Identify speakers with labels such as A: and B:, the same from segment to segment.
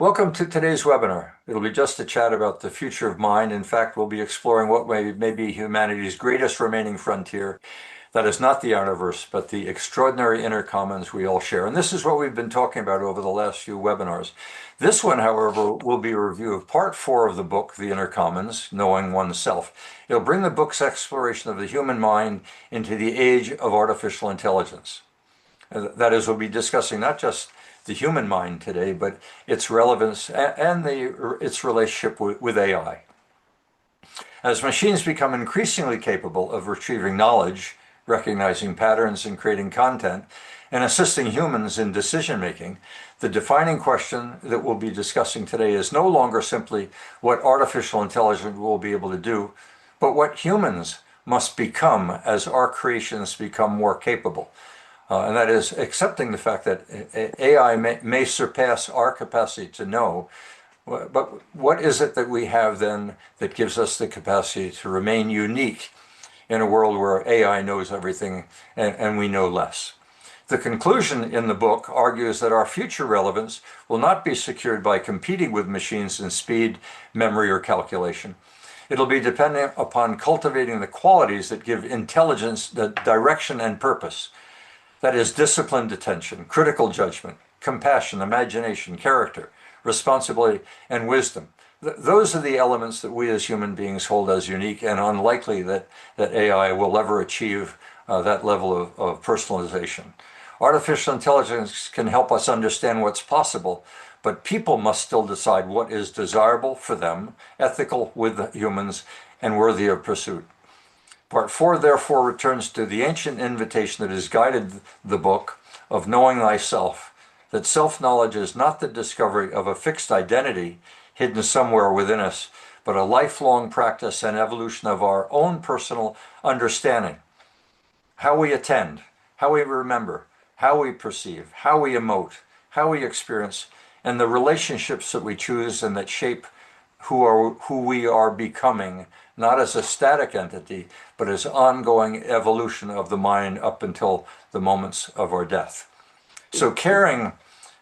A: Welcome to today's webinar. It'll be just a chat about the future of mind. In fact, we'll be exploring what may be humanity's greatest remaining frontier. That is not the universe, but the extraordinary inner commons we all share. And this is what we've been talking about over the last few webinars. This one, however, will be a review of part 4 of the book, The Inner Commons, Knowing Oneself. It'll bring the book's exploration of the human mind into the age of artificial intelligence. That is, we'll be discussing not just the human mind today, but its relevance and its relationship with AI. As machines become increasingly capable of retrieving knowledge, recognizing patterns and creating content, and assisting humans in decision-making, the defining question that we'll be discussing today is no longer simply what artificial intelligence will be able to do, but what humans must become as our creations become more capable. And that is accepting the fact that AI may surpass our capacity to know, but what is it that we have then that gives us the capacity to remain unique in a world where AI knows everything and we know less? The conclusion in the book argues that our future relevance will not be secured by competing with machines in speed, memory, or calculation. It'll be dependent upon cultivating the qualities that give intelligence the direction and purpose. That is disciplined attention, critical judgment, compassion, imagination, character, responsibility, and wisdom. Those are the elements that we as human beings hold as unique, and unlikely that AI will ever achieve that level of personalization. Artificial intelligence can help us understand what's possible, but people must still decide what is desirable for them, ethical with humans, and worthy of pursuit. Part 4, therefore, returns to the ancient invitation that has guided the book of knowing thyself, that self-knowledge is not the discovery of a fixed identity hidden somewhere within us, but a lifelong practice and evolution of our own personal understanding. How we attend, how we remember, how we perceive, how we emote, how we experience, and the relationships that we choose and that shape who we are becoming, not as a static entity, but as ongoing evolution of the mind up until the moments of our death. So caring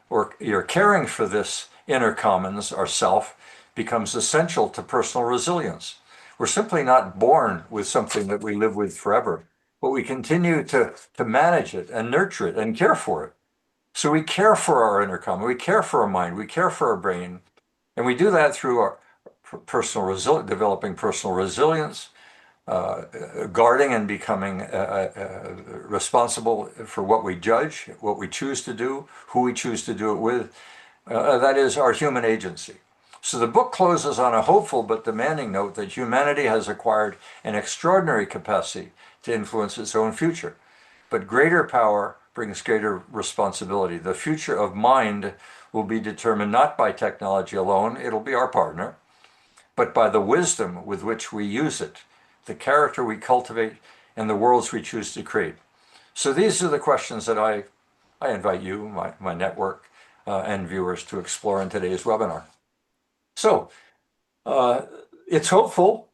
A: for this inner commons, our self, becomes essential to personal resilience. We're simply not born with something that we live with forever, but we continue to manage it and nurture it and care for it. So we care for our inner common, we care for our mind, we care for our brain, and we do that through our developing personal resilience, guarding and becoming responsible for what we judge, what we choose to do, who we choose to do it with. That is our human agency. So the book closes on a hopeful but demanding note that humanity has acquired an extraordinary capacity to influence its own future. But greater power brings greater responsibility. The future of mind will be determined not by technology alone, it'll be our partner, but by the wisdom with which we use it, the character we cultivate, and the worlds we choose to create. So these are the questions that I invite you, my network, and viewers to explore in today's webinar. So, it's hopeful.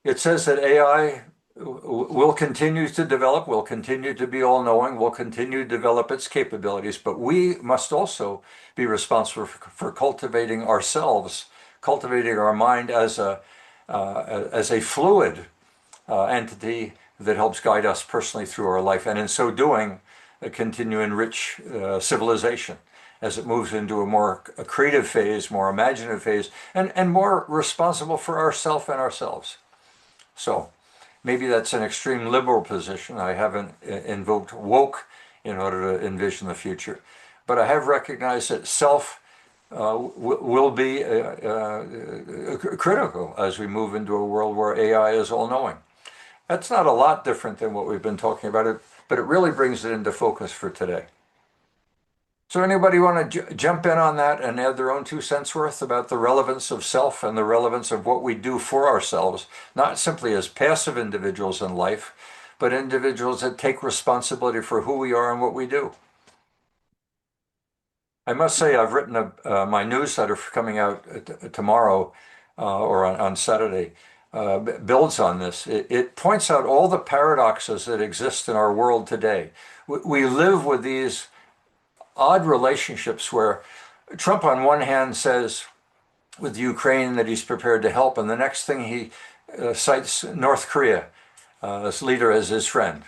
A: It says that AI will continue to develop, will continue to be all-knowing, will continue to develop its capabilities, but we must also be responsible for cultivating ourselves, cultivating our mind as a fluid entity that helps guide us personally through our life, and in so doing, continue to enrich civilization as it moves into a more creative phase, more imaginative phase, and more responsible for ourself and ourselves. So maybe that's an extreme liberal position. I haven't invoked woke in order to envision the future, but I have recognized that self will be critical as we move into a world where AI is all-knowing. That's not a lot different than what we've been talking about, but it really brings it into focus for today. So anybody want to jump in on that and add their own 2 cents worth about the relevance of self and the relevance of what we do for ourselves, not simply as passive individuals in life, but individuals that take responsibility for who we are and what we do? I must say I've written my newsletter coming out tomorrow or on Saturday builds on this. It points out all the paradoxes that exist in our world today. We live with these odd relationships where Trump, on one hand, says with Ukraine that he's prepared to help, and the next thing he cites North Korea as leader as his friend.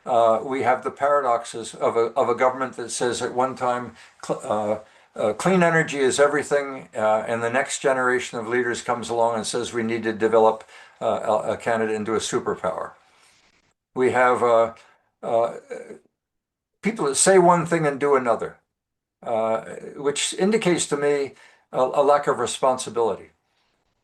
A: We have the paradoxes of a government that says at one time clean energy is everything, and the next generation of leaders comes along and says we need to develop Canada into a superpower. We have uh, people that say one thing and do another, which indicates to me a lack of responsibility.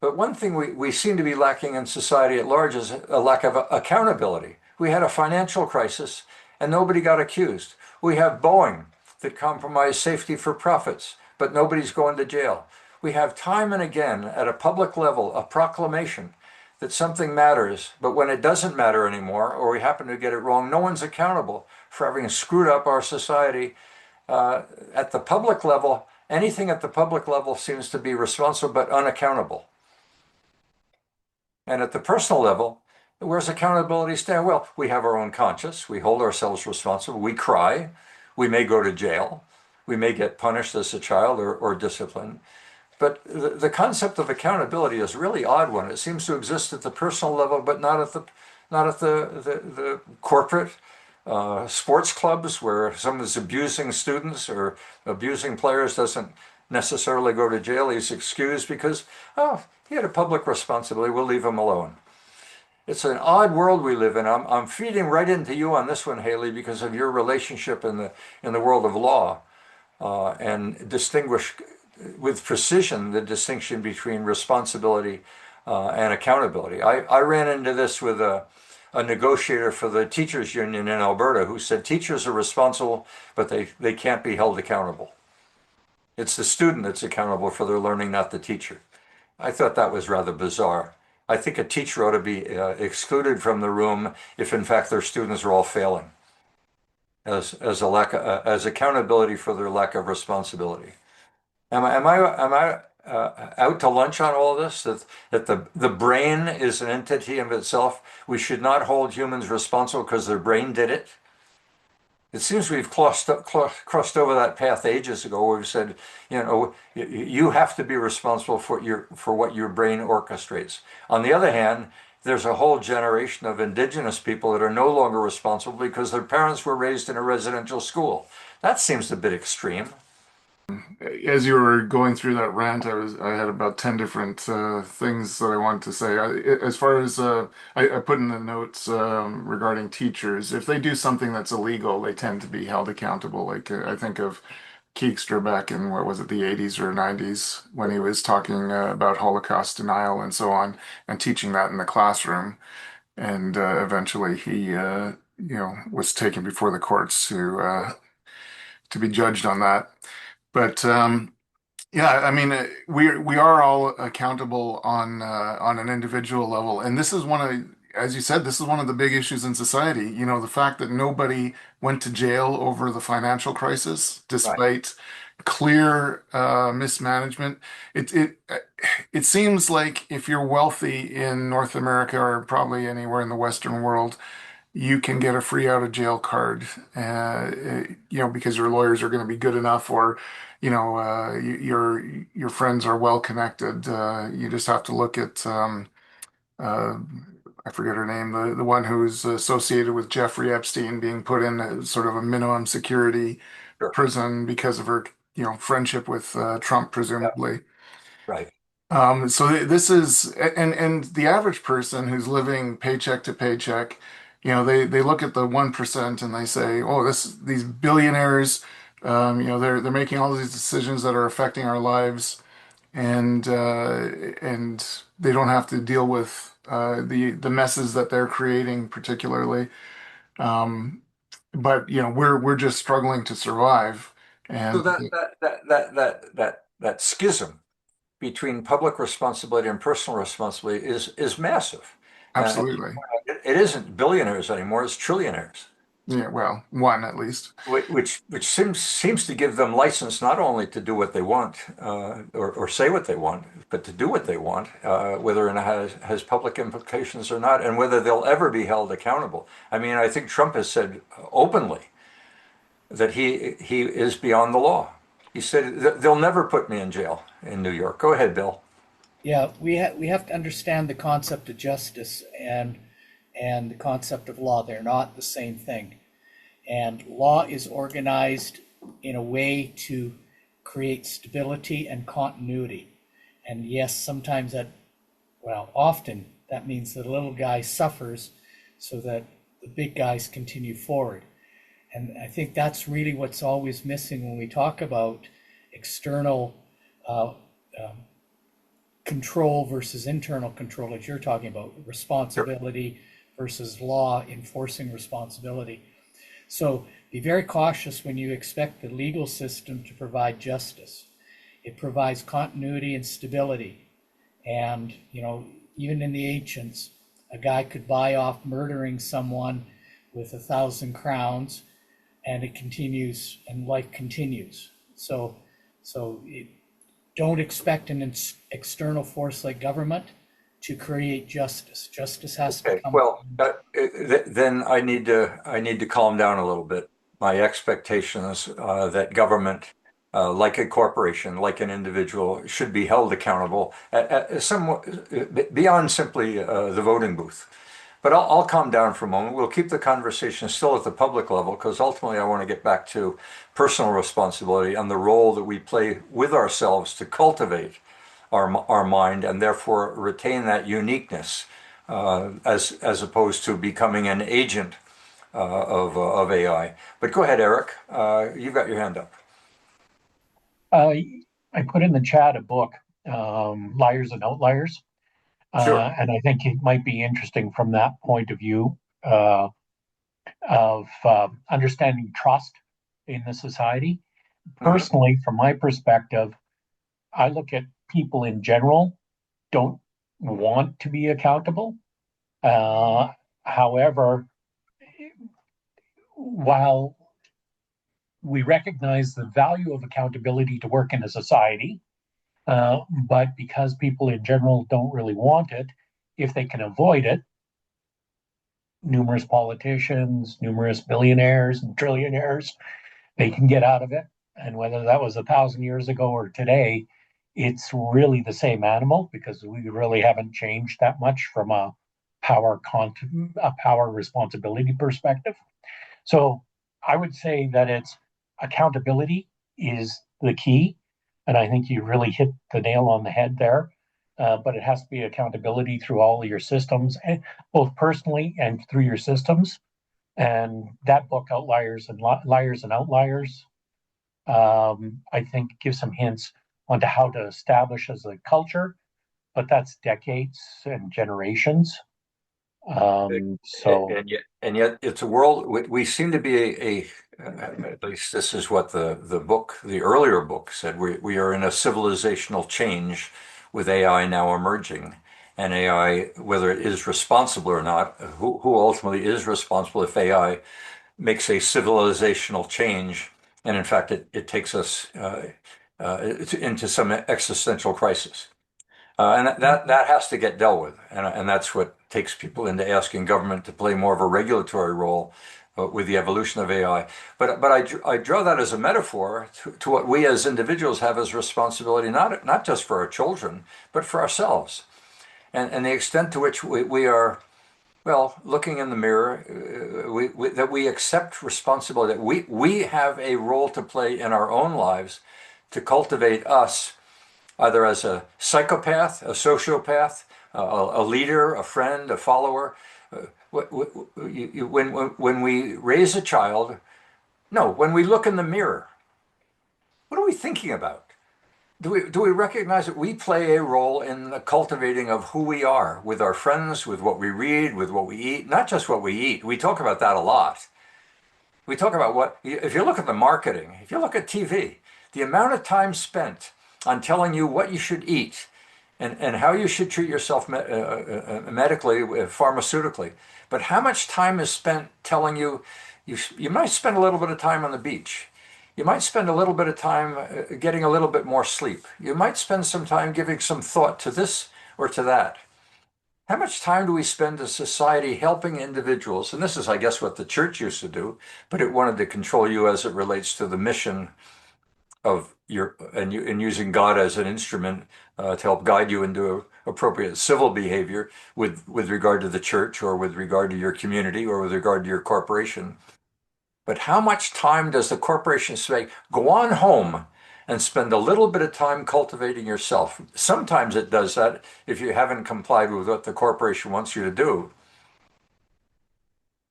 A: But one thing we seem to be lacking in society at large is a lack of accountability. We had a financial crisis and nobody got accused. We have Boeing that compromised safety for profits, but nobody's going to jail. We have time and again at a public level a proclamation that something matters, but when it doesn't matter anymore, or we happen to get it wrong, no one's accountable for having screwed up our society at the public level. Anything at the public level seems to be responsible but unaccountable. And at the personal level, where's accountability stand? Well, we have our own conscience. We hold ourselves responsible. We cry. We may go to jail. We may get punished as a child or disciplined. But the concept of accountability is a really odd one. It seems to exist at the personal level, but not at the corporate sports clubs where someone is abusing students or abusing players doesn't necessarily go to jail. He's excused because, oh, he had a public responsibility. We'll leave him alone. It's an odd world we live in. I'm feeding right into you on this one, Haley, because of your relationship in the world of law and distinguish with precision the distinction between responsibility and accountability. I ran into this with a negotiator for the teachers union in Alberta who said teachers are responsible, but they can't be held accountable. It's the student that's accountable for their learning, not the teacher. I thought that was rather bizarre. I think a teacher ought to be excluded from the room if, in fact, their students are all failing, as accountability for their lack of responsibility. Am I out to lunch on all this? That the brain is an entity of itself. We should not hold humans responsible because their brain did it. It seems we've crossed over that path ages ago where we've said, you have to be responsible for what your brain orchestrates. On the other hand, there's a whole generation of indigenous people that are no longer responsible because their parents were raised in a residential school. That seems a bit extreme.
B: As you were going through that rant, I had about 10 different things that I wanted to say. As far as I put in the notes regarding teachers, if they do something that's illegal, they tend to be held accountable. Like I think of Keekstra back in what was it, the 80s or 90s, when he was talking about Holocaust denial and so on, and teaching that in the classroom. And eventually he, was taken before the courts to be judged on that. But yeah, I mean, we are all accountable on an individual level, and this is one of, as you said, this is one of the big issues in society. You know, the fact that nobody went to jail over the financial crisis,
A: Right.
B: despite clear mismanagement. It seems like if you're wealthy in North America or probably anywhere in the Western world, you can get a free out of jail card, because your lawyers are going to be good enough, or your friends are well connected. You just have to look at uh, I forget her name, the one who's associated with Jeffrey Epstein being put in sort of a minimum security
A: Sure.
B: prison because of her friendship with Trump,
A: Yeah.
B: presumably.
A: Right.
B: This is, and the average person who's living paycheck to paycheck, they look at the 1% and they say, oh, these billionaires, they're making all these decisions that are affecting our lives, and they don't have to deal with the messes that they're creating particularly. Um, but we're just struggling to survive,
A: So
B: and
A: that schism between public responsibility and personal responsibility is massive. As you
B: absolutely,
A: point out, it isn't billionaires anymore, it's trillionaires,
B: yeah, well, one at least.
A: which seems to give them license not only to do what they want or say what they want, but to do what they want, whether it has public implications or not, and whether they'll ever be held accountable. I mean, I think Trump has said openly that he is beyond the law. He said, They'll never put me in jail in New York." Go ahead, Bill.
C: Yeah, we have to understand the concept of justice and the concept of law. They're not the same thing. And law is organized in a way to create stability and continuity. And yes, sometimes that, well, often that means the little guy suffers so that the big guys continue forward. And I think that's really what's always missing when we talk about external uh, um, control versus internal control, as you're talking about,
A: Sure.
C: responsibility versus law enforcing responsibility. So be very cautious when you expect the legal system to provide justice. It provides continuity and stability. And, even in the ancients, a guy could buy off murdering someone with 1,000 crowns, and it continues, and life continues. So don't expect an external force like government to create justice. Justice has to
A: Okay.
C: come
A: Well,
C: from.
A: then I need to calm down a little bit. My expectations that government, like a corporation, like an individual, should be held accountable at somewhat beyond simply the voting booth. But I'll calm down for a moment. We'll keep the conversation still at the public level because ultimately I want to get back to personal responsibility and the role that we play with ourselves to cultivate our mind and therefore retain that uniqueness as opposed to becoming an agent of AI. But go ahead, Eric. You've got your hand up.
D: Uh, I put in the chat a book, Liars and Outliers,
A: Sure.
D: and I think it might be interesting from that point of view of understanding trust in the society.
A: Hmm.
D: Personally, from my perspective, I look at people in general don't want to be accountable. Uh, However, while we recognize the value of accountability to work in a society, but because people in general don't really want it, if they can avoid it, numerous politicians, numerous billionaires and trillionaires, they can get out of it. And whether that was 1,000 years ago or today, it's really the same animal because we really haven't changed that much from a power responsibility perspective. So I would say that it's accountability is the key. And I think you really hit the nail on the head there. But it has to be accountability through all of your systems, both personally and through your systems. And that book, Outliers and Liars and Outliers, I think gives some hints onto how to establish as a culture, but that's decades and generations. So
A: And yet it's a world we seem to be at least this is what the earlier book said. We are in a civilizational change with AI now emerging, and AI, whether it is responsible or not, who ultimately is responsible if AI makes a civilizational change, and in fact it takes us into some existential crisis. And that has to get dealt with, and that's what takes people into asking government to play more of a regulatory role with the evolution of AI. But I draw that as a metaphor to what we as individuals have as responsibility, not just for our children, but for ourselves, and the extent to which we are, well, looking in the mirror, that we accept responsibility, that we have a role to play in our own lives to cultivate us either as a psychopath, a sociopath, a leader, a friend, a follower. When we raise a child, no, when we look in the mirror, what are we thinking about? Do we recognize that we play a role in the cultivating of who we are with our friends, with what we read, with what we eat, not just what we eat. We talk about that a lot. We talk about if you look at the marketing, if you look at TV, the amount of time spent on telling you what you should eat and how you should treat yourself medically, pharmaceutically. But how much time is spent telling you you might spend a little bit of time on the beach. You might spend a little bit of time getting a little bit more sleep. You might spend some time giving some thought to this or to that. How much time do we spend as society helping individuals? And this is, I guess, what the church used to do, but it wanted to control you as it relates to the mission of your and using God as an instrument to help guide you into appropriate civil behavior with regard to the church or with regard to your community or with regard to your corporation. But how much time does the corporation say, go on home and spend a little bit of time cultivating yourself? Sometimes it does that if you haven't complied with what the corporation wants you to do.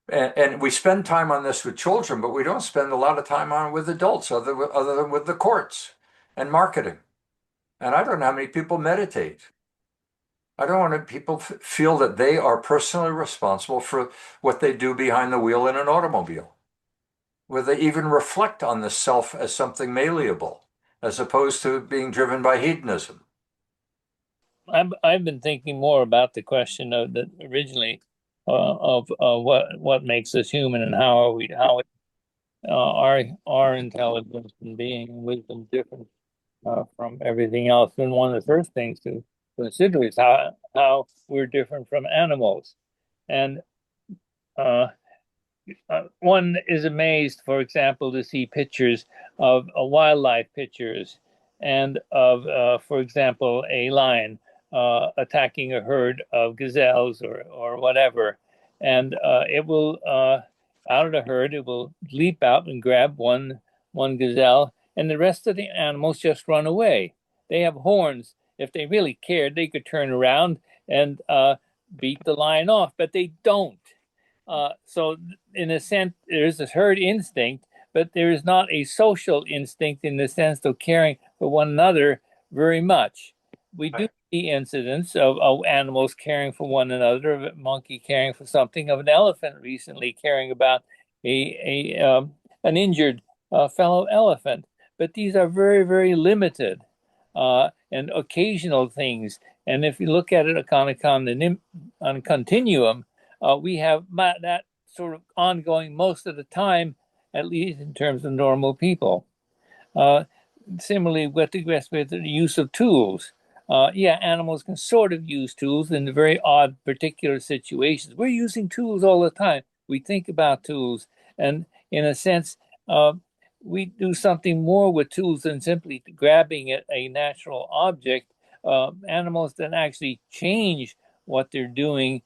A: And we spend time on this with children, but we don't spend a lot of time on it with adults other than with the courts and marketing. And I don't know how many people meditate. I don't want people feel that they are personally responsible for what they do behind the wheel in an automobile, where they even reflect on the self as something malleable, as opposed to being driven by hedonism.
E: I've been thinking more about the question of the originally of what makes us human and how our intelligence and being and wisdom different from everything else. And one of the first things to consider is how we're different from animals. And uh, one is amazed, for example, to see pictures of wildlife pictures and of, for example, a lion attacking a herd of gazelles or whatever. And it will, out of the herd, it will leap out and grab one gazelle, and the rest of the animals just run away. They have horns. If they really cared, they could turn around and beat the lion off, but they don't. So, in a sense, there is a herd instinct, but there is not a social instinct in the sense of caring for one another very much. We do see incidents of animals caring for one another, of a monkey caring for something, of an elephant recently caring about an injured fellow elephant. But these are very, very limited and occasional things. And if you look at it on a continuum, we have that sort of ongoing most of the time, at least in terms of normal people. Similarly, with the use of tools. Yeah, animals can sort of use tools in very odd particular situations. We're using tools all the time. We think about tools, and in a sense, we do something more with tools than simply grabbing at a natural object. Animals that actually change what they're doing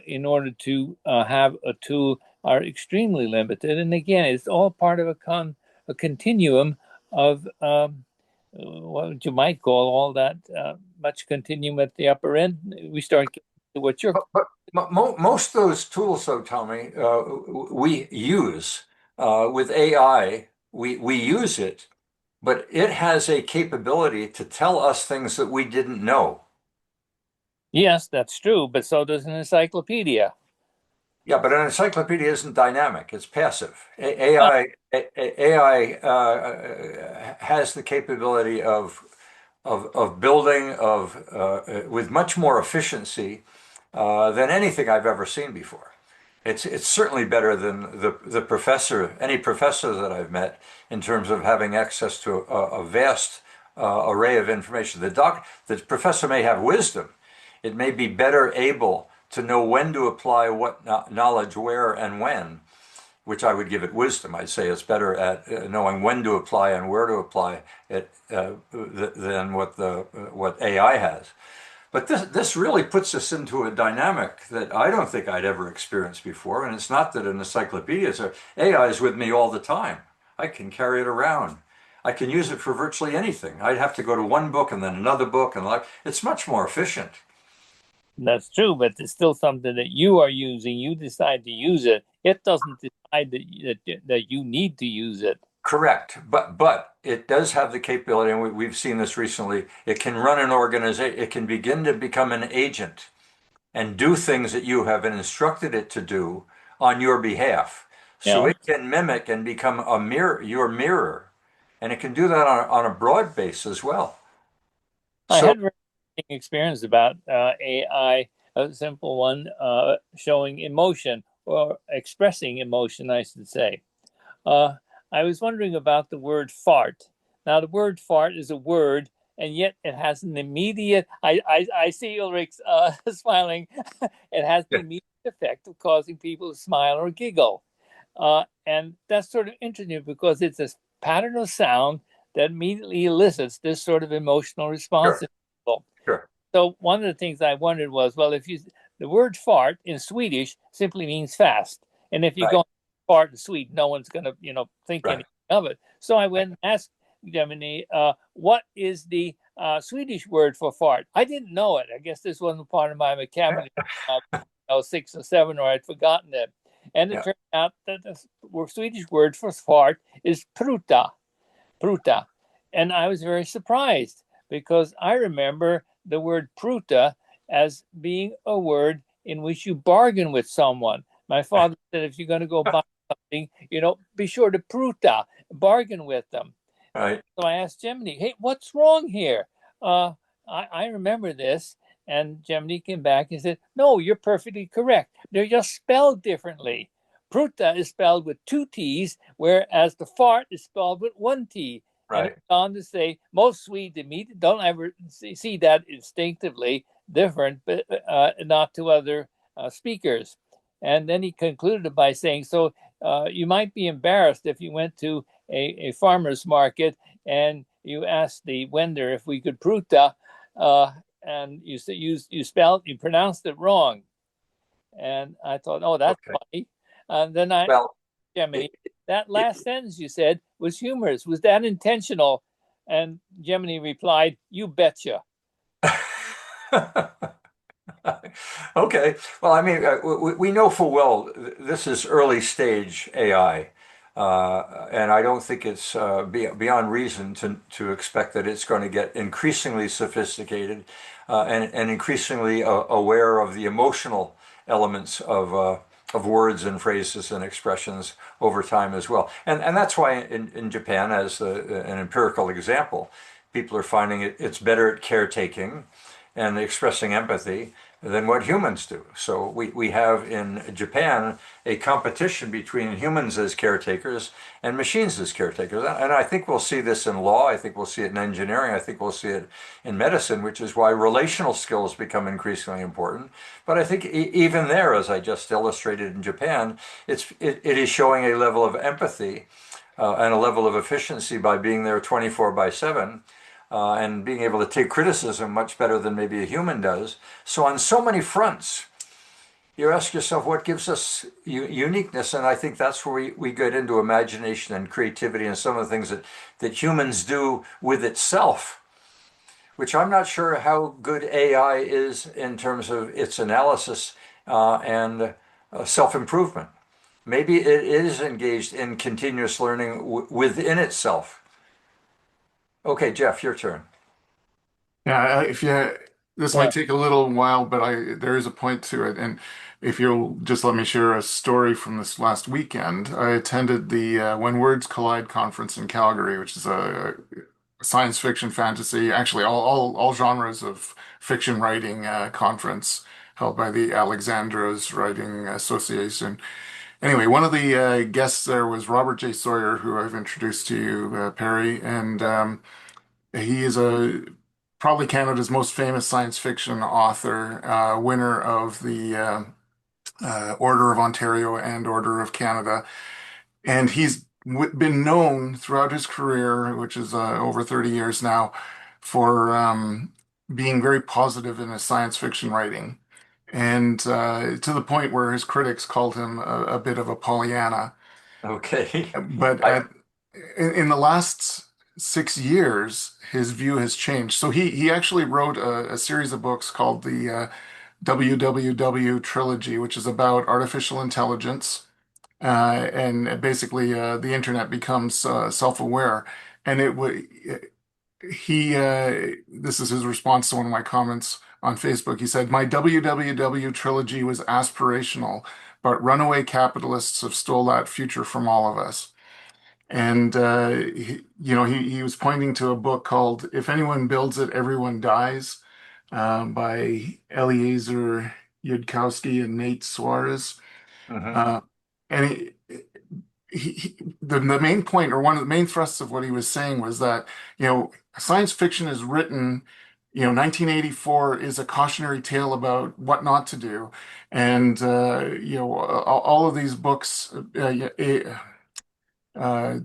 E: in order to have a tool are extremely limited. And again, it's all part of a continuum of what you might call all that much continuum at the upper end. We start getting to what you're.
A: But most of those tools, though, Tommy, we use with AI. We use it, but it has a capability to tell us things that we didn't know.
E: Yes, that's true, but so does an encyclopedia.
A: Yeah, but an encyclopedia isn't dynamic; it's passive.
E: Uh,
A: AI has the capability of building with much more efficiency than anything I've ever seen before. It's certainly better than any professor that I've met in terms of having access to a vast array of information. The professor may have wisdom. It may be better able to know when to apply what knowledge where and when, which I would give it wisdom. I'd say it's better at knowing when to apply and where to apply it than what AI has. But this really puts us into a dynamic that I don't think I'd ever experienced before. And it's not that an encyclopedia is AI is with me all the time. I can carry it around. I can use it for virtually anything. I'd have to go to one book and then another book, and it's much more efficient.
E: that's true, but it's still something that you are using. You decide to use it. It doesn't decide that you need to use it.
A: Correct, but it does have the capability, and we've seen this recently. It can run an organization. It can begin to become an agent and do things that you have instructed it to do on your behalf. So
E: Yeah,
A: it can mimic and become your mirror, and it can do that on a broad base as well.
E: I
A: So
E: had very interesting experience about AI, a simple one showing emotion or expressing emotion, I should say. Uh, I was wondering about the word fart. Now, the word fart is a word, and yet it has an immediate. I see Ulrich's smiling. It has the
A: yeah,
E: immediate effect of causing people to smile or giggle, and that's sort of interesting because it's a pattern of sound that immediately elicits this sort of emotional response
A: Sure.
E: in people.
A: Sure.
E: So one of the things I wondered was, well, if you the word fart in Swedish simply means fast, and if you
A: Right.
E: go fart in Sweden, no one's going to think
A: Right.
E: anything of it. So I went and asked Gemini, what is the Swedish word for fart? I didn't know it. I guess this wasn't part of my vocabulary. 6 or 7, or I'd forgotten it. And it
A: Yeah.
E: turned out that the Swedish word for fart is pruta, pruta. And I was very surprised because I remember the word pruta as being a word in which you bargain with someone. My father said, if you're going to go buy something, be sure to pruta, bargain with them.
A: Right.
E: So I asked Gemini, hey, what's wrong here? I remember this. And Gemini came back and said, no, you're perfectly correct. They're just spelled differently. Pruta is spelled with 2 T's, whereas the fart is spelled with 1 T. And it
A: Right.
E: went on to say, most Swedes don't ever see that instinctively different, but not to other speakers. And then he concluded by saying, so you might be embarrassed if you went to a farmer's market and you asked the vendor if we could pruta, and you pronounced it wrong. And I thought, oh, that's
A: Okay.
E: funny. And then I,
A: Well,
E: Gemini,
A: it,
E: that
A: it,
E: last sentence you said was humorous. Was that intentional? And Gemini replied, you betcha.
A: Okay. Well, I mean, we know full well this is early stage AI, and I don't think it's beyond reason to expect that it's going to get increasingly sophisticated and increasingly aware of the emotional elements of words and phrases and expressions over time as well. And that's why in Japan, as an empirical example, people are finding it's better at caretaking and expressing empathy than what humans do. So we have in Japan a competition between humans as caretakers and machines as caretakers. And I think we'll see this in law. I think we'll see it in engineering. I think we'll see it in medicine, which is why relational skills become increasingly important. But I think even there, as I just illustrated in Japan, it is showing a level of empathy and a level of efficiency by being there 24 by 7 and being able to take criticism much better than maybe a human does. So on so many fronts, you ask yourself what gives us uniqueness, and I think that's where we get into imagination and creativity and some of the things that humans do with itself, which I'm not sure how good AI is in terms of its analysis and self-improvement. Maybe it is engaged in continuous learning within itself. Okay, Jeff, your turn.
B: Yeah, if you this might
E: Yeah.
B: take a little while, but there is a point to it. And if you'll just let me share a story from this last weekend, I attended the When Words Collide conference in Calgary, which is a science fiction, fantasy, actually all genres of fiction writing conference held by the Alexandros Writing Association. Anyway, one of the guests there was Robert J. Sawyer, who I've introduced to you, Perry, and he is a probably Canada's most famous science fiction author, winner of the Order of Ontario and Order of Canada. And he's been known throughout his career, which is over 30 years now, for being very positive in his science fiction writing. And to the point where his critics called him a bit of a Pollyanna.
A: Okay.
B: But
A: I,
B: in the last 6 years, his view has changed. So he actually wrote a series of books called the WWW trilogy, which is about artificial intelligence. And basically, the internet becomes self-aware. And this is his response to one of my comments on Facebook. He said, my WWW trilogy was aspirational, but runaway capitalists have stole that future from all of us. And he was pointing to a book called "If Anyone Builds It, Everyone Dies" by Eliezer Yudkowsky and Nate Suarez.
A: mhm.
B: Uh, and the main point, or one of the main thrusts of what he was saying, was that science fiction is written. 1984 is a cautionary tale about what not to do, and all of these books,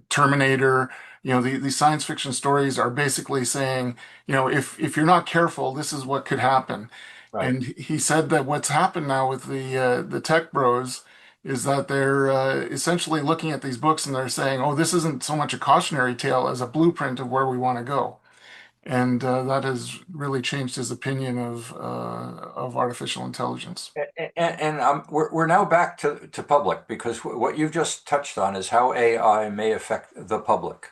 B: Terminator, these science fiction stories are basically saying, if you're not careful, this is what could happen.
A: Right.
B: And he said that what's happened now with the tech bros is that they're essentially looking at these books and they're saying, oh, this isn't so much a cautionary tale as a blueprint of where we want to go. And that has really changed his opinion of artificial intelligence.
A: And we're now back to public, because what you've just touched on is how AI may affect the public.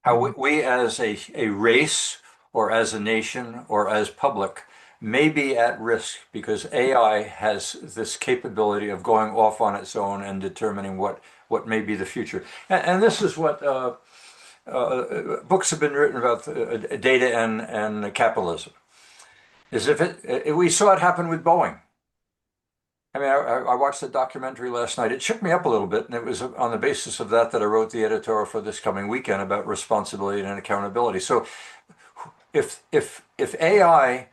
A: How we as a race or as a nation or as public may be at risk because AI has this capability of going off on its own and determining what may be the future. And this is what books have been written about data and capitalism. Is we saw it happen with Boeing. I mean, I watched the documentary last night. It shook me up a little bit, and it was on the basis of that I wrote the editorial for this coming weekend about responsibility and accountability. So, if AI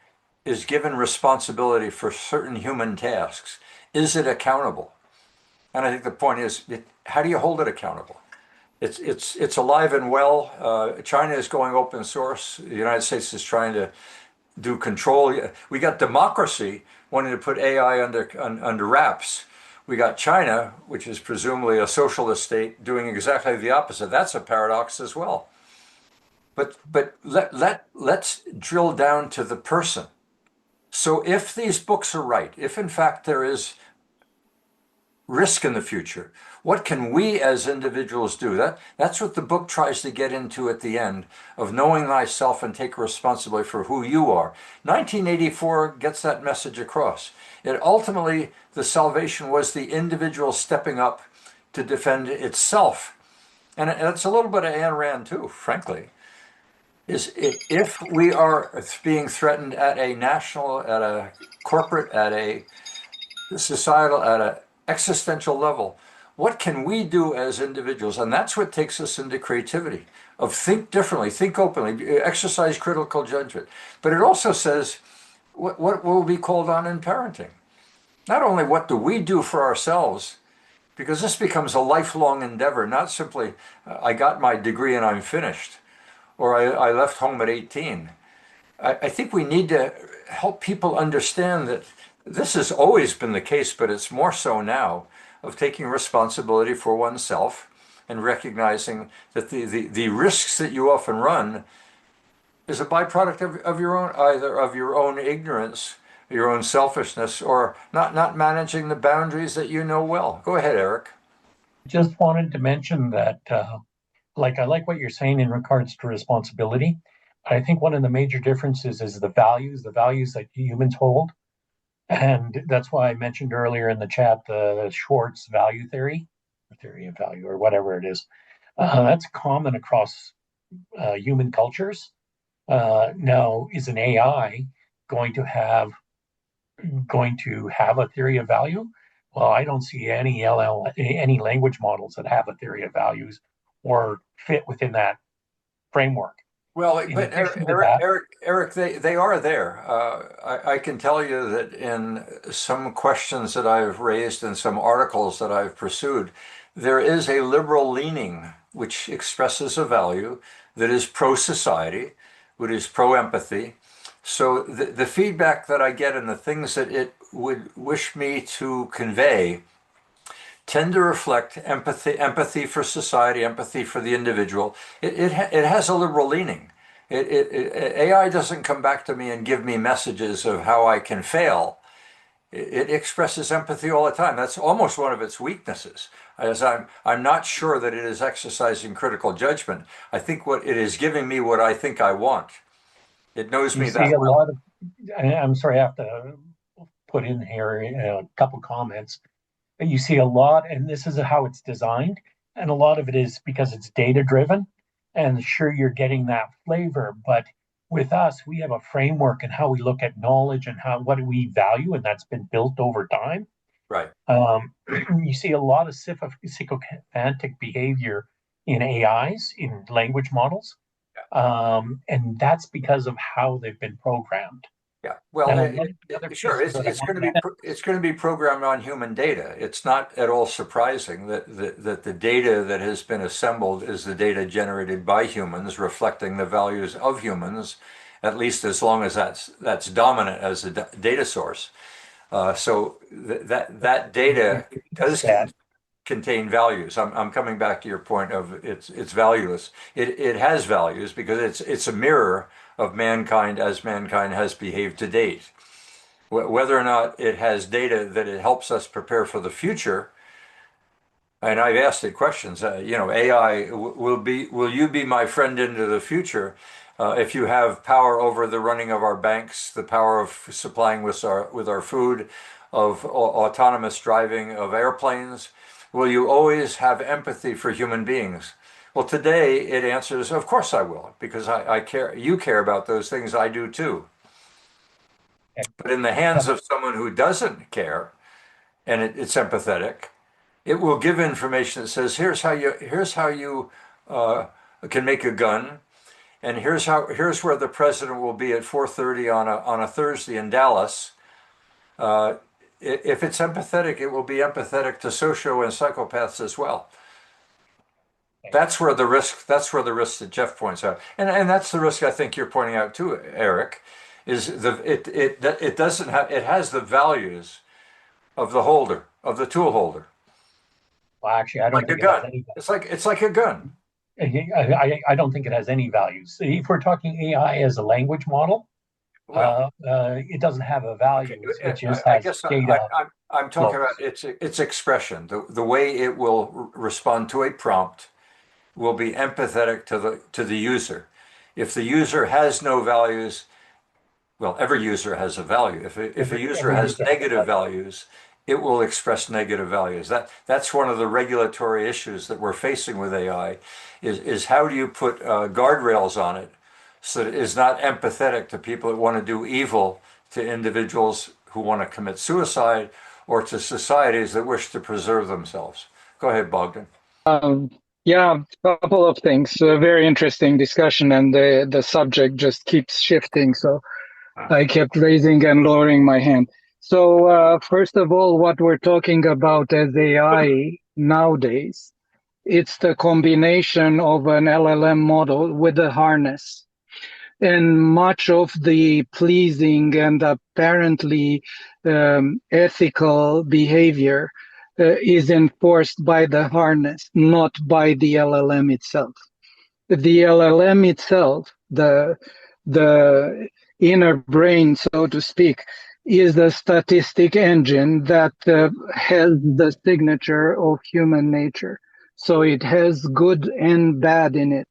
A: is given responsibility for certain human tasks, is it accountable? And I think the point is, how do you hold it accountable? It's alive and well. China is going open source. The United States is trying to do control. We got democracy wanting to put AI under wraps. We got China, which is presumably a socialist state, doing exactly the opposite. That's a paradox as well. But let's drill down to the person. So if these books are right, if in fact there is risk in the future, what can we as individuals do? That's what the book tries to get into at the end, of knowing thyself and take responsibility for who you are. 1984 gets that message across. It ultimately, the salvation was the individual stepping up to defend itself. And it's a little bit of Ayn Rand too, frankly. If we are being threatened at a national, at a corporate, at a societal, at an existential level, what can we do as individuals? And that's what takes us into creativity, of think differently, think openly, exercise critical judgment. But it also says what will be called on in parenting. Not only what do we do for ourselves, because this becomes a lifelong endeavor, not simply I got my degree and I'm finished, or I left home at 18. I think we need to help people understand that this has always been the case, but it's more so now, of taking responsibility for oneself and recognizing that the risks that you often run is a byproduct of your own, either of your own ignorance, your own selfishness, or not managing the boundaries that you know well. Go ahead, Eric.
D: Just wanted to mention that, I like what you're saying in regards to responsibility. I think one of the major differences is the values that humans hold. And that's why I mentioned earlier in the chat the Schwartz value theory, or theory of value, or whatever it is. That's common across human cultures. Now, is an AI going to have a theory of value? Well, I don't see any language models that have a theory of values or fit within that framework.
A: Well,
D: In
A: but
D: addition to that,
A: Eric, they are there. I can tell you that in some questions that I've raised and some articles that I've pursued, there is a liberal leaning which expresses a value that is pro-society, which is pro-empathy. So the feedback that I get and the things that it would wish me to convey tend to reflect empathy for society, empathy for the individual. It has a liberal leaning. AI doesn't come back to me and give me messages of how I can fail. It expresses empathy all the time. That's almost one of its weaknesses, as I'm not sure that it is exercising critical judgment. I think what it is giving me what I think I want. It knows
D: you
A: me
D: see
A: that
D: a
A: well.
D: lot of, I'm sorry, I have to put in here a couple comments. You see a lot, and this is how it's designed, and a lot of it is because it's data driven. And sure, you're getting that flavor, but with us, we have a framework and how we look at knowledge and what do we value, and that's been built over time.
A: Right.
D: You see a lot of sycophantic behavior in AIs, in language models, and that's because of how they've been programmed.
A: Yeah, well,
D: The other
A: sure,
D: pieces that I wanted to
A: it's going to be programmed on human data. It's not at all surprising that the data that has been assembled is the data generated by humans, reflecting the values of humans, at least as long as that's dominant as a data source. So that data does
D: add.
A: contain values. I'm coming back to your point of it's valueless. It has values because it's a mirror of mankind as mankind has behaved to date. Whether or not it has data that it helps us prepare for the future, and I've asked it questions. AI will you be my friend into the future? If you have power over the running of our banks, the power of supplying with our food, of autonomous driving of airplanes, will you always have empathy for human beings? Well, today it answers, of course I will, because I care. You care about those things. I do too.
D: Okay.
A: But in the hands of someone who doesn't care and it's empathetic, it will give information that says, here's how you can make a gun, and here's where the president will be at 4:30 on a Thursday in Dallas. Uh, if it's empathetic, it will be empathetic to socio and psychopaths as well. That's where the risk. That's where the risk that Jeff points out, and that's the risk I think you're pointing out too, Eric, is it doesn't have it has the values of the holder of the tool holder,
D: Well, actually, I don't
A: like a
D: think it has
A: gun.
D: any.
A: It's like a gun.
D: I don't think it has any values. If we're talking AI as a language model,
A: Well,
D: it doesn't have a
A: okay.
D: values. It just
A: I
D: has
A: guess
D: data
A: I'm talking about
D: flows.
A: its expression. The way it will respond to a prompt will be empathetic to the user. If the user has no values, well, every user has a value. If a user
D: Every
A: has
D: user has a
A: negative
D: value.
A: values, it will express negative values. That's one of the regulatory issues that we're facing with AI, is how do you put guardrails on it so that it is not empathetic to people that want to do evil to individuals who want to commit suicide or to societies that wish to preserve themselves. Go ahead, Bogdan.
F: Um, yeah, a couple of things. A very interesting discussion, and the subject just keeps shifting. So I kept raising and lowering my hand. So first of all, what we're talking about as AI nowadays, it's the combination of an LLM model with a harness. And much of the pleasing and apparently ethical behavior is enforced by the harness, not by the LLM itself. The LLM itself, the inner brain, so to speak, is a statistic engine that has the signature of human nature. So it has good and bad in it.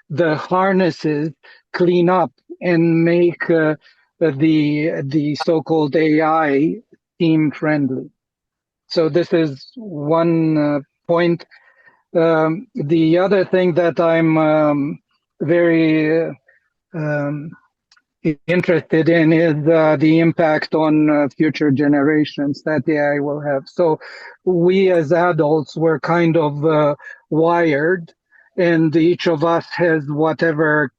F: The harnesses clean up and make the so-called AI team friendly. So this is one point. The other thing that I'm very um, interested in is the impact on future generations that AI will have. So we as adults were kind of wired, and each of us has whatever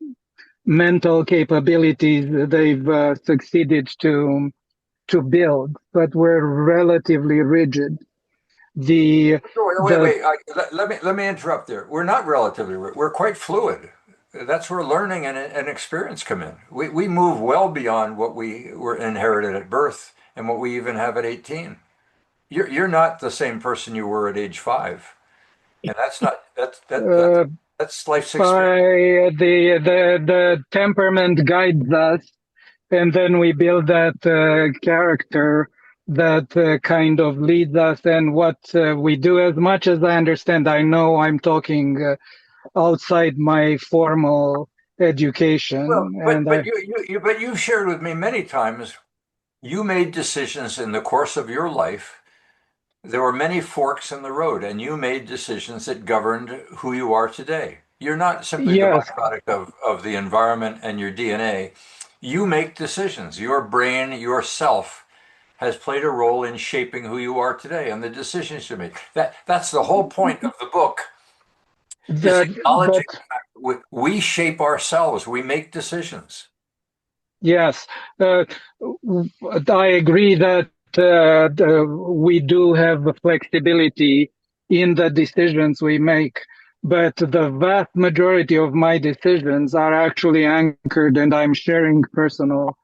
F: mental capabilities they've succeeded to build, but we're relatively rigid. The
A: Wait,
F: the
A: wait. Let me interrupt there. We're not relatively. We're quite fluid. That's where learning and experience come in. We move well beyond what we were inherited at birth and what we even have at 18. You're not the same person you were at age 5, and that's not
F: uh,
A: that's life's experience.
F: by the temperament guides us, and then we build that character that kind of leads us. And what we do, as much as I understand, I know I'm talking outside my formal
A: Well,
F: education,
A: but
F: and
A: but
F: I
A: you've shared with me many times. You made decisions in the course of your life. There were many forks in the road, and you made decisions that governed who you are today. You're not simply the
F: yes,
A: byproduct of the environment and your DNA. You make decisions. Your brain, yourself, has played a role in shaping who you are today and the decisions you make. That's the whole point of the book, is
F: that but
A: acknowledging the fact that we shape ourselves. We make decisions.
F: Yes, uh, I agree that we do have flexibility in the decisions we make, but the vast majority of my decisions are actually anchored, and I'm sharing personal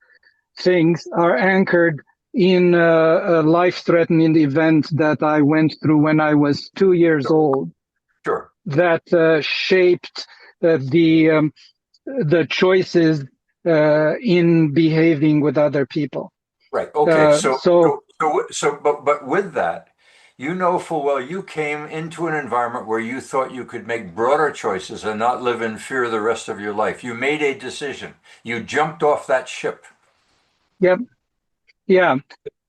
F: things, are anchored in a life-threatening event that I went through when I was 2 years old
A: Sure.
F: that shaped the choices in behaving with other people.
A: Right. Okay.
F: Uh, so
A: But with that, you know full well you came into an environment where you thought you could make broader choices and not live in fear the rest of your life. You made a decision. You jumped off that ship.
F: yep, yeah,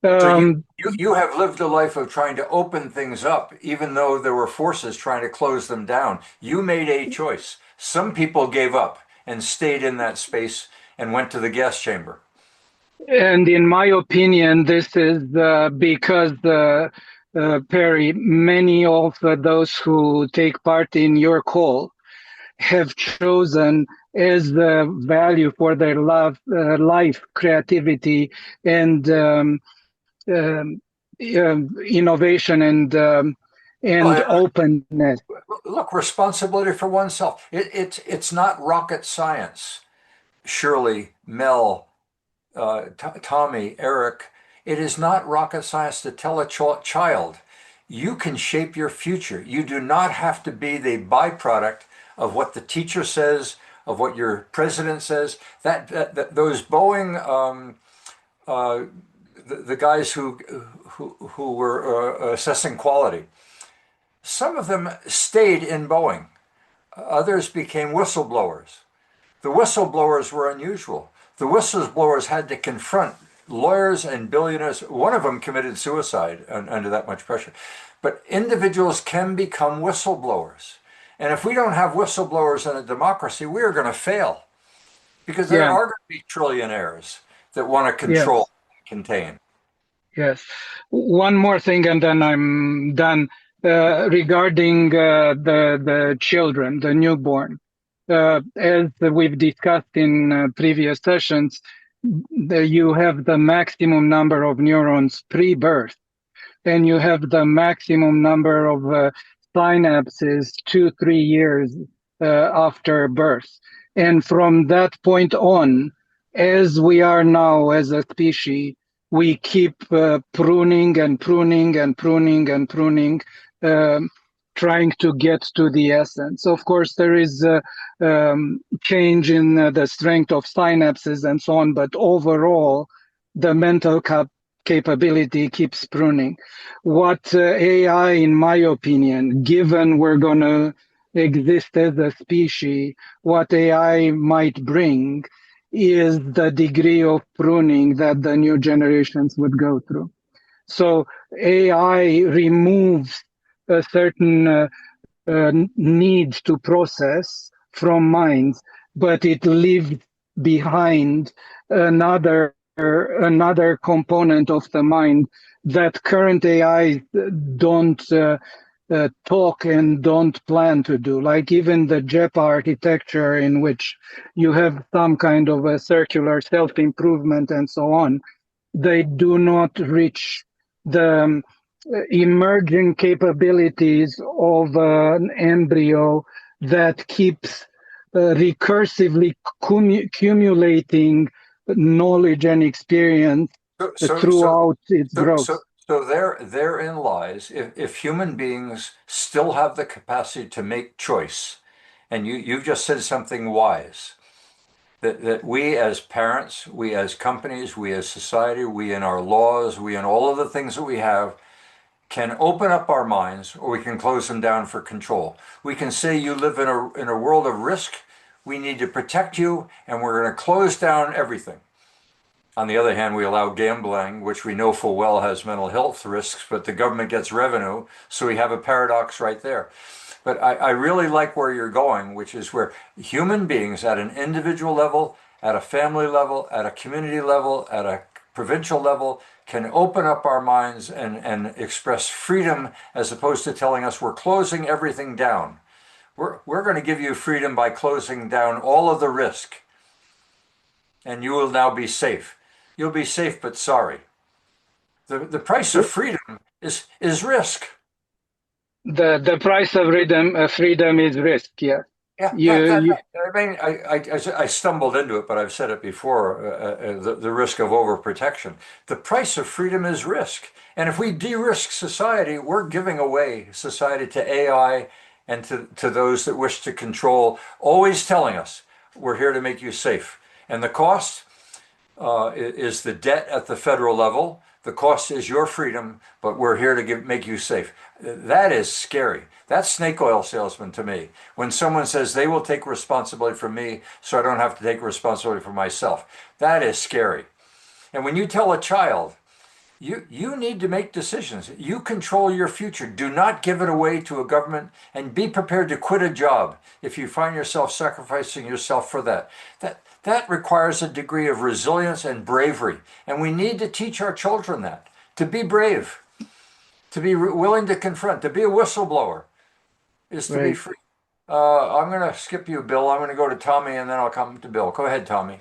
A: So
F: um,
A: you have lived a life of trying to open things up, even though there were forces trying to close them down. You made a choice. Some people gave up and stayed in that space and went to the gas chamber.
F: and in my opinion, this is because Perry, many of those who take part in your call have chosen as the value for their life, creativity, and um, innovation and
A: Well,
F: openness.
A: look, responsibility for oneself. It's not rocket science. Shirley, Mel, Tommy, Eric, it is not rocket science to tell a child you can shape your future. You do not have to be the byproduct of what the teacher says, of what your president says. Those Boeing, the guys who were assessing quality, some of them stayed in Boeing. Others became whistleblowers. The whistleblowers were unusual. The whistleblowers had to confront lawyers and billionaires. One of them committed suicide under that much pressure. But individuals can become whistleblowers. And if we don't have whistleblowers in a democracy, we are going to fail because there
F: Yeah,
A: are going to be trillionaires that want to control
F: yes,
A: and contain.
F: yes. One more thing, and then I'm done. Regarding the children, the newborn, as we've discussed in previous sessions, you have the maximum number of neurons pre-birth, and you have the maximum number of synapses 2, 3 years after birth. And from that point on, as we are now as a species, we keep pruning and pruning and pruning and pruning, um, trying to get to the essence. Of course, there is change in the strength of synapses and so on, but overall, the mental capability keeps pruning. What AI, in my opinion, given we're going to exist as a species, what AI might bring is the degree of pruning that the new generations would go through. So AI removes a certain need to process from minds, but it leaves behind another component of the mind that current AI don't talk and don't plan to do. Like even the JEPA architecture, in which you have some kind of a circular self-improvement and so on, they do not reach the emerging capabilities of an embryo that keeps recursively accumulating knowledge and experience
A: So, so, so,
F: throughout its
A: so,
F: growth.
A: so, so therein lies, if human beings still have the capacity to make choice, and you've just said something wise, that we as parents, we as companies, we as society, we in our laws, we in all of the things that we have, can open up our minds or we can close them down for control. We can say you live in a world of risk, we need to protect you, and we're going to close down everything. On the other hand, we allow gambling, which we know full well has mental health risks, but the government gets revenue, so we have a paradox right there. But I really like where you're going, which is where human beings at an individual level, at a family level, at a community level, at a provincial level, can open up our minds and express freedom as opposed to telling us we're closing everything down. We're going to give you freedom by closing down all of the risk. and you will now be safe. You'll be safe, but sorry. The price of freedom is risk.
F: The price of freedom is risk. Yeah.
A: Yeah,
F: You
A: I mean, I stumbled into it, but I've said it before, the risk of overprotection. The price of freedom is risk. And if we de-risk society, we're giving away society to AI and to those that wish to control, always telling us, we're here to make you safe. And the cost is the debt at the federal level. The cost is your freedom, but we're here to make you safe. That is scary. That's snake oil salesman to me. When someone says they will take responsibility for me so I don't have to take responsibility for myself, that is scary. And when you tell a child, you need to make decisions. You control your future. Do not give it away to a government, and be prepared to quit a job if you find yourself sacrificing yourself for that. That requires a degree of resilience and bravery. And we need to teach our children that, to be brave, to be willing to confront, to be a whistleblower is to be
F: right.
A: free. I'm going to skip you, Bill. I'm going to go to Tommy and then I'll come to Bill. Go ahead, Tommy.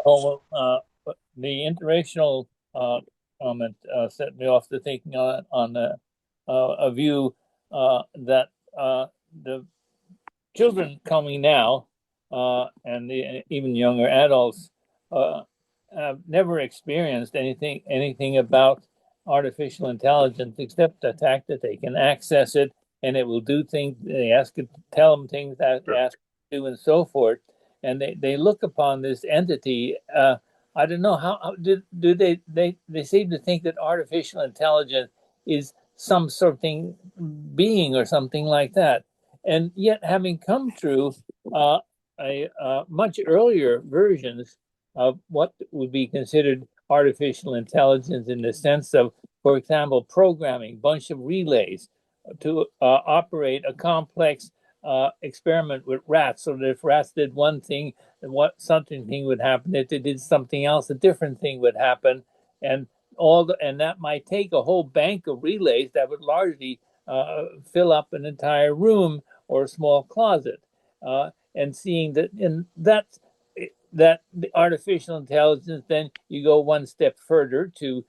E: Oh, well, the interracial comment set me off to thinking on a view that the children coming now and even younger adults have never experienced anything about artificial intelligence except the fact that they can access it and it will do things. They ask it to tell them things that ask it to do and so forth, and they look upon this entity. I don't know how do they seem to think that artificial intelligence is some sort of thing, being or something like that, and yet having come through a much earlier versions of what would be considered artificial intelligence in the sense of, for example, programming a bunch of relays to operate a complex experiment with rats, so that if rats did one thing, something would happen. If they did something else, a different thing would happen, and and that might take a whole bank of relays that would largely fill up an entire room or a small closet. And seeing that in that the artificial intelligence, then you go one step further to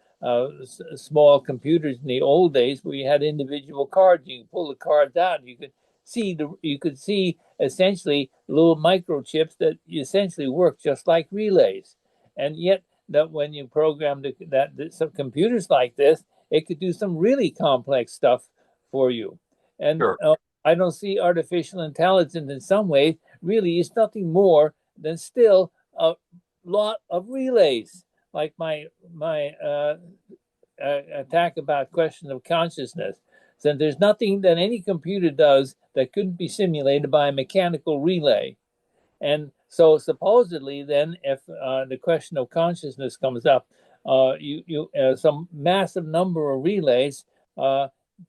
E: small computers in the old days where you had individual cards. You could pull the cards out. You could see essentially little microchips that essentially work just like relays. And yet that when you program some computers like this, it could do some really complex stuff for you. And
A: Sure.
E: I don't see artificial intelligence in some ways really is nothing more than still a lot of relays. Like my attack about question of consciousness. So there's nothing that any computer does that couldn't be simulated by a mechanical relay. And so supposedly then, if the question of consciousness comes up, some massive number of relays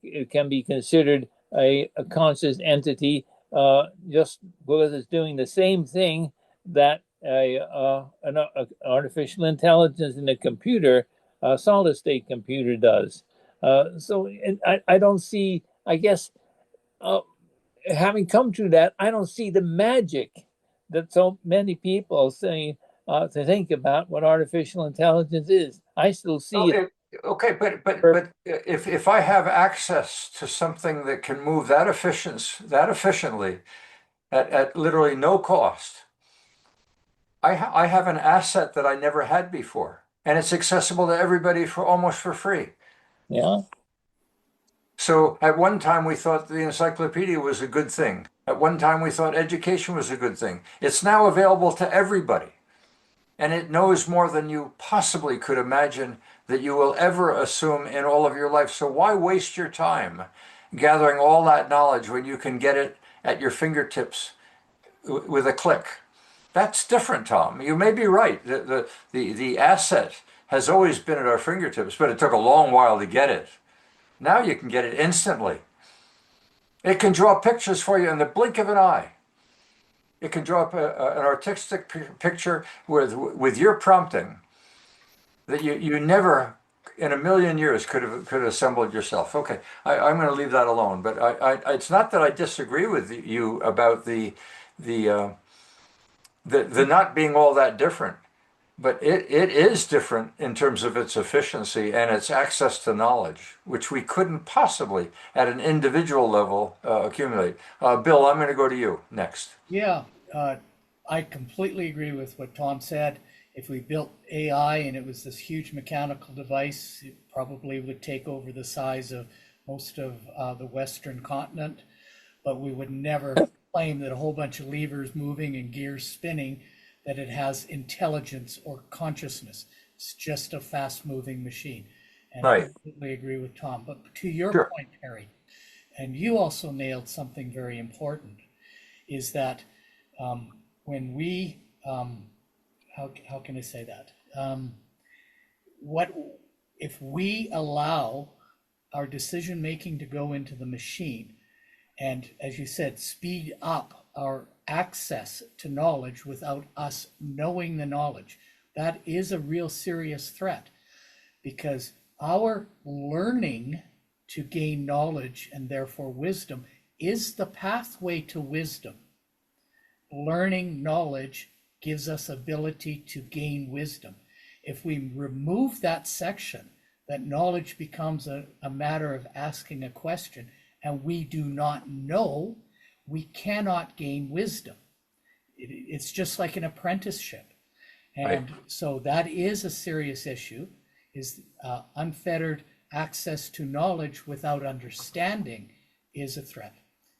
E: it can be considered a conscious entity just because it's doing the same thing that an artificial intelligence in a computer, a solid state computer does. So I don't see, I guess, having come to that, I don't see the magic that so many people say to think about what artificial intelligence is. I still see it.
A: Okay, but if I have access to something that can move that efficiently at literally no cost, I have an asset that I never had before, and it's accessible to everybody for almost for free.
E: Yeah.
A: So at one time we thought the encyclopedia was a good thing. At one time we thought education was a good thing. It's now available to everybody. And it knows more than you possibly could imagine that you will ever assume in all of your life. So why waste your time gathering all that knowledge when you can get it at your fingertips with a click? That's different, Tom. You may be right. The asset has always been at our fingertips, but it took a long while to get it. Now you can get it instantly. It can draw pictures for you in the blink of an eye. It can draw up an artistic picture with your prompting that you never in a million years could have assembled yourself. Okay, I'm going to leave that alone. But it's not that I disagree with you about the not being all that different. but it is different in terms of its efficiency and its access to knowledge, which we couldn't possibly at an individual level accumulate. Bill, I'm going to go to you next.
C: Yeah, I completely agree with what Tom said. If we built AI and it was this huge mechanical device, it probably would take over the size of most of the Western continent, but we would never claim that a whole bunch of levers moving and gears spinning, that it has intelligence or consciousness. It's just a fast moving machine. And I
A: Right.
C: completely agree with Tom. But to your
A: Sure.
C: point, Harry, and you also nailed something very important, is that when we, how can I say that? What if we allow our decision making to go into the machine, and as you said, speed up our access to knowledge without us knowing the knowledge? That is a real serious threat, because our learning to gain knowledge and therefore wisdom is the pathway to wisdom. Learning knowledge gives us ability to gain wisdom. If we remove that section, that knowledge becomes a matter of asking a question, and we do not know, we cannot gain wisdom. It's just like an apprenticeship. And
A: Right.
C: so that is a serious issue, is unfettered access to knowledge without understanding is a threat.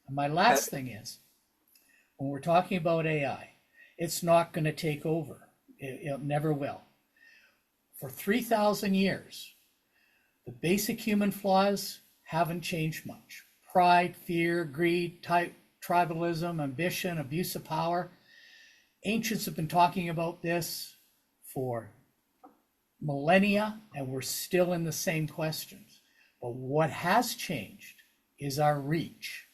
C: And my last thing is, when we're talking about AI, it's not going to take over. It never will. For 3,000 years, the basic human flaws haven't changed much. Pride, fear, greed, tribalism, ambition, abuse of power. Ancients have been talking about this for millennia, and we're still in the same questions. But what has changed is our reach.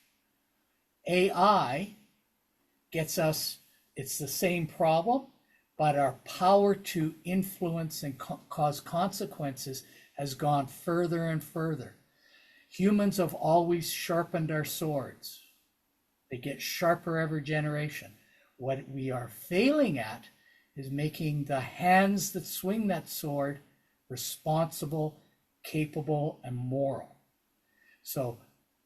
C: AI gets us, it's the same problem, but our power to influence and cause consequences has gone further and further. Humans have always sharpened our swords. They get sharper every generation. What we are failing at is making the hands that swing that sword responsible, capable, and moral. So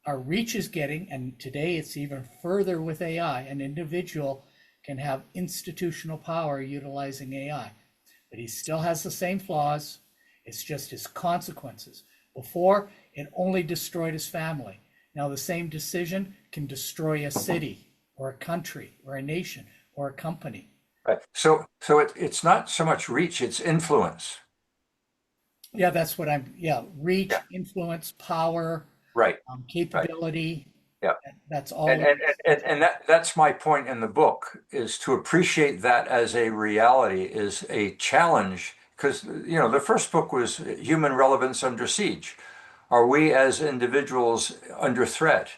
C: our reach is getting, and today it's even further with AI. An individual can have institutional power utilizing AI, but he still has the same flaws. It's just his consequences. Before, it only destroyed his family. Now the same decision can destroy a city or a country or a nation or a company.
A: Right. So it's not so much reach, it's influence.
C: Yeah, that's what reach,
A: Yeah.
C: influence, power,
A: Right. Right.
C: capability.
A: Yeah.
C: That's all.
A: And that's my point in the book, is to appreciate that as a reality, is a challenge. Because, the first book was Human Relevance Under Siege. Are we as individuals under threat?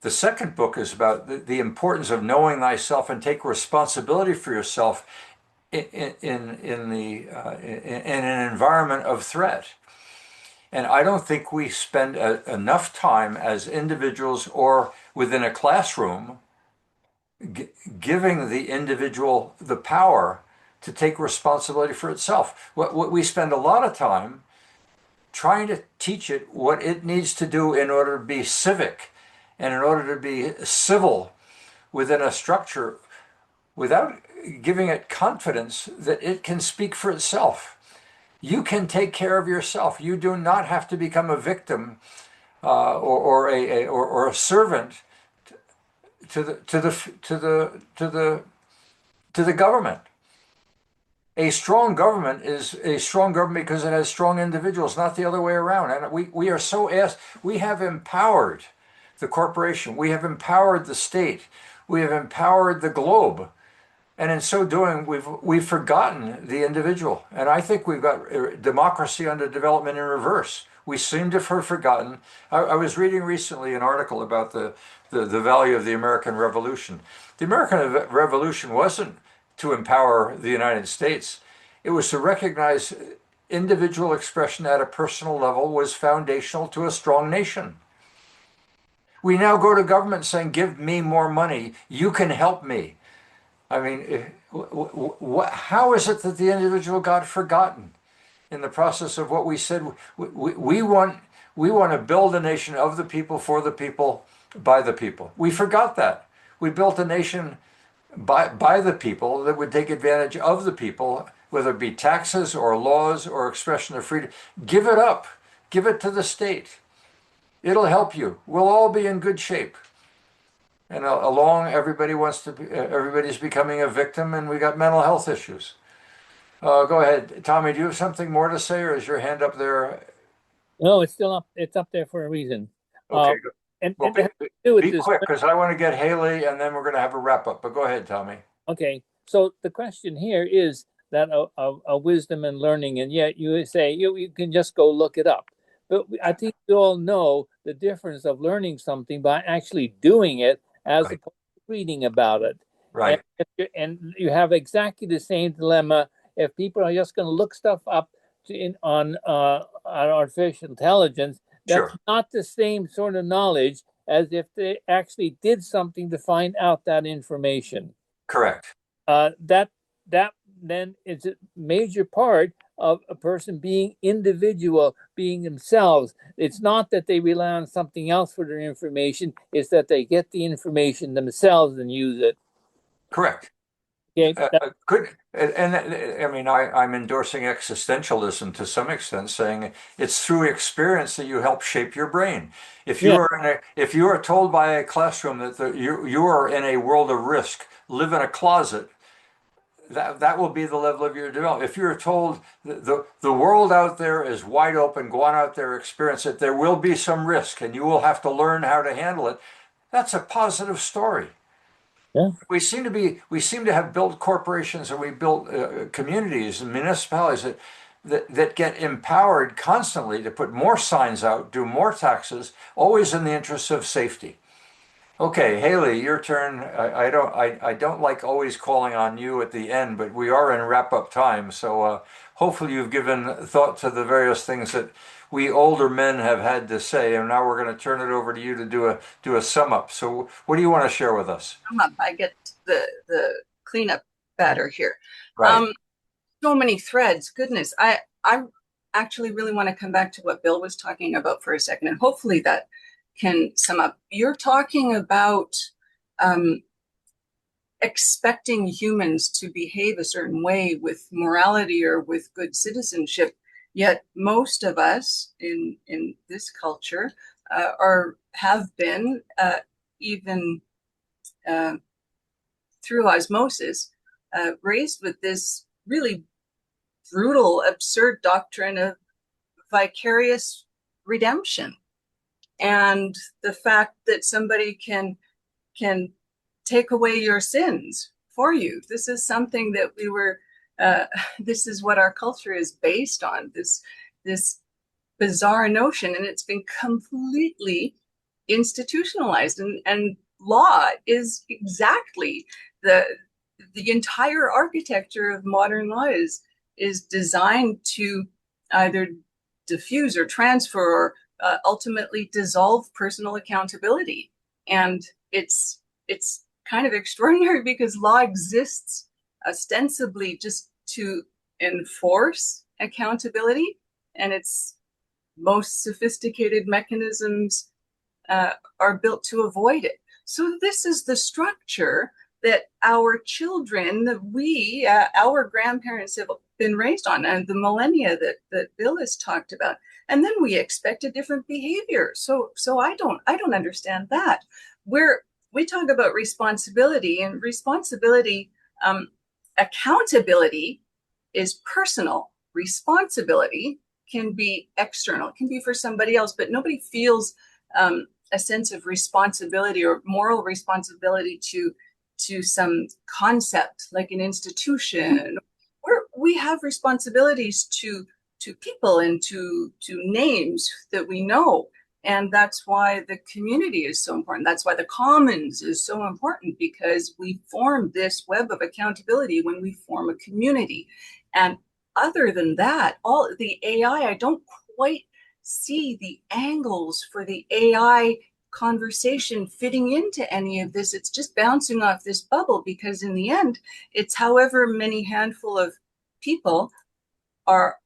A: The second book is about the importance of knowing thyself and take responsibility for yourself in an environment of threat. And I don't think we spend enough time as individuals or within a classroom giving the individual the power to take responsibility for itself. What we spend a lot of time trying to teach it what it needs to do in order to be civic and in order to be civil within a structure, without giving it confidence that it can speak for itself. You can take care of yourself. You do not have to become a victim or a servant to the government. A strong government is a strong government because it has strong individuals, not the other way around. And we are so asked, we have empowered the corporation, we have empowered the state, we have empowered the globe. And in so doing, we've forgotten the individual. And I think we've got democracy under development in reverse. We seem to have forgotten. I was reading recently an article about the value of the American Revolution. The American Revolution wasn't to empower the United States. It was to recognize individual expression at a personal level was foundational to a strong nation. We now go to government saying, give me more money. You can help me. I mean, How is it that the individual got forgotten in the process of what we said? We want to build a nation of the people, for the people, by the people. We forgot that. We built a nation by the people that would take advantage of the people, whether it be taxes or laws or expression of freedom. Give it up. Give it to the state. It'll help you. We'll all be in good shape. And along, everybody's becoming a victim, and we got mental health issues. Go ahead, Tommy. Do you have something more to say, or is your hand up there?
E: No, it's still up. It's up there for a reason.
A: Okay,
E: Uh,
A: good.
E: and,
A: Well,
E: and it has to do with
A: be
E: this.
A: quick, because I want to get Haley, and then we're going to have a wrap up. But go ahead, Tommy.
E: Okay, so the question here is that of wisdom and learning, and yet you say you can just go look it up. But I think we all know the difference of learning something by actually doing it as
A: Right.
E: opposed to reading about it.
A: Right.
E: And you have exactly the same dilemma if people are just going to look stuff up on artificial intelligence. That's
A: Sure.
E: not the same sort of knowledge as if they actually did something to find out that information.
A: Correct.
E: That then is a major part of a person being individual, being themselves. It's not that they rely on something else for their information, it's that they get the information themselves and use it.
A: Correct.
E: Okay.
A: Good. And I mean, I'm endorsing existentialism to some extent, saying it's through experience that you help shape your brain.
E: Yeah.
A: If you are told by a classroom that you are in a world of risk, live in a closet, that will be the level of your development. If you're told the world out there is wide open, go on out there, experience it, there will be some risk, and you will have to learn how to handle it. That's a positive story.
E: Yeah.
A: We seem to have built corporations, and we built communities and municipalities that get empowered constantly to put more signs out, do more taxes, always in the interest of safety. Okay, Haley, your turn. I don't like always calling on you at the end, but we are in wrap up time, so hopefully you've given thought to the various things that we older men have had to say, and now we're going to turn it over to you to do a sum up. So, what do you want to share with us?
G: I get the cleanup batter here.
A: Right.
G: So many threads. Goodness, I actually really want to come back to what Bill was talking about for a second, and hopefully that can sum up. You're talking about expecting humans to behave a certain way with morality or with good citizenship, yet most of us in this culture have been even through osmosis raised with this really brutal, absurd doctrine of vicarious redemption, and the fact that somebody can take away your sins for you. This is something that we were. This is what our culture is based on. This bizarre notion, and it's been completely institutionalized. And law is exactly the entire architecture of modern law is designed to either diffuse or transfer or ultimately dissolve personal accountability. And it's kind of extraordinary because law exists ostensibly just to enforce accountability, and its most sophisticated mechanisms are built to avoid it. So this is the structure that our children, our grandparents have been raised on, and the millennia that Bill has talked about. And then we expect a different behavior. So I don't understand that. We talk about responsibility, and responsibility, accountability is personal. Responsibility can be external, it can be for somebody else, but nobody feels a sense of responsibility or moral responsibility to some concept like an institution. We have responsibilities to people and to names that we know. And that's why the community is so important. That's why the commons is so important, because we form this web of accountability when we form a community. And other than that, all the AI, I don't quite see the angles for the AI conversation fitting into any of this. It's just bouncing off this bubble, because in the end, it's however many handful of people are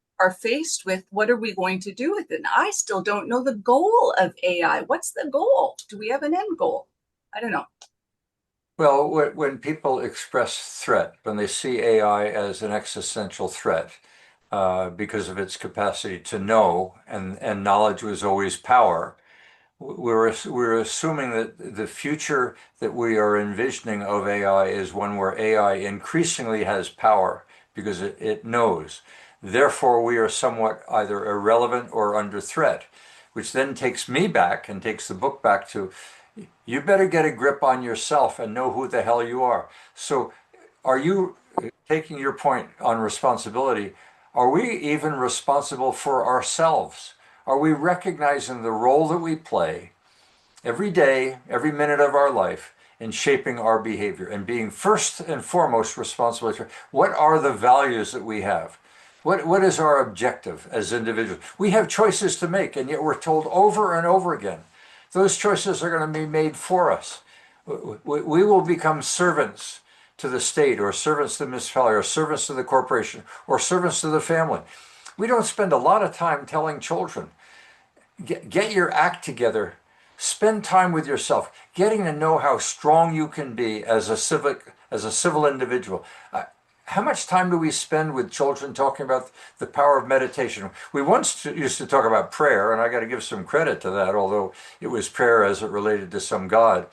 G: faced with, what are we going to do with it? And I still don't know the goal of AI. What's the goal? Do we have an end goal? I don't know.
A: Well, when people express threat, when they see AI as an existential threat, because of its capacity to know, and knowledge was always power, we're assuming that the future that we are envisioning of AI is one where AI increasingly has power because it knows. Therefore, we are somewhat either irrelevant or under threat, which then takes me back and takes the book back to, you better get a grip on yourself and know who the hell you are. So, are you, taking your point on responsibility, are we even responsible for ourselves? Are we recognizing the role that we play every day, every minute of our life in shaping our behavior and being first and foremost responsible for what are the values that we have? What is our objective as individuals? We have choices to make, and yet we're told over and over again, those choices are going to be made for us. We will become servants to the state, or servants to the municipality, or servants to the corporation, or servants to the family. We don't spend a lot of time telling children, get your act together, spend time with yourself, getting to know how strong you can be as a civil individual. How much time do we spend with children talking about the power of meditation? We once used to talk about prayer, and I got to give some credit to that, although it was prayer as it related to some God.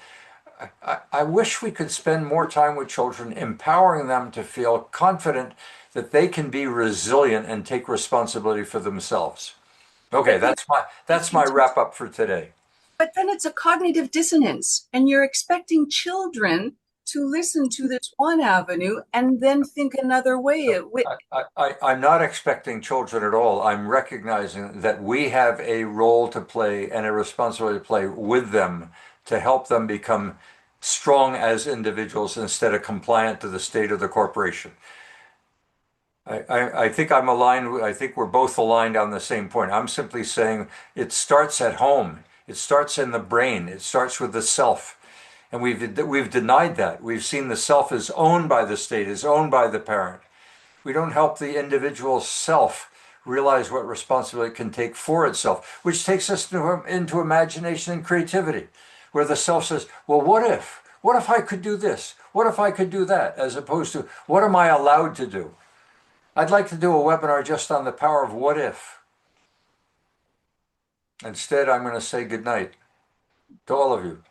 A: I wish we could spend more time with children, empowering them to feel confident that they can be resilient and take responsibility for themselves. Okay, that's my wrap up for today.
G: But then it's a cognitive dissonance, and you're expecting children to listen to this one avenue and then think another way.
A: I'm not expecting children at all. I'm recognizing that we have a role to play and a responsibility to play with them to help them become strong as individuals instead of compliant to the state or the corporation. I think I'm aligned. I think we're both aligned on the same point. I'm simply saying it starts at home. It starts in the brain. It starts with the self. And we've denied that. We've seen the self is owned by the state, is owned by the parent. We don't help the individual self realize what responsibility it can take for itself, which takes us into imagination and creativity, where the self says, well, what if? What if I could do this? What if I could do that? As opposed to, what am I allowed to do? I'd like to do a webinar just on the power of what if. Instead, I'm going to say goodnight to all of you.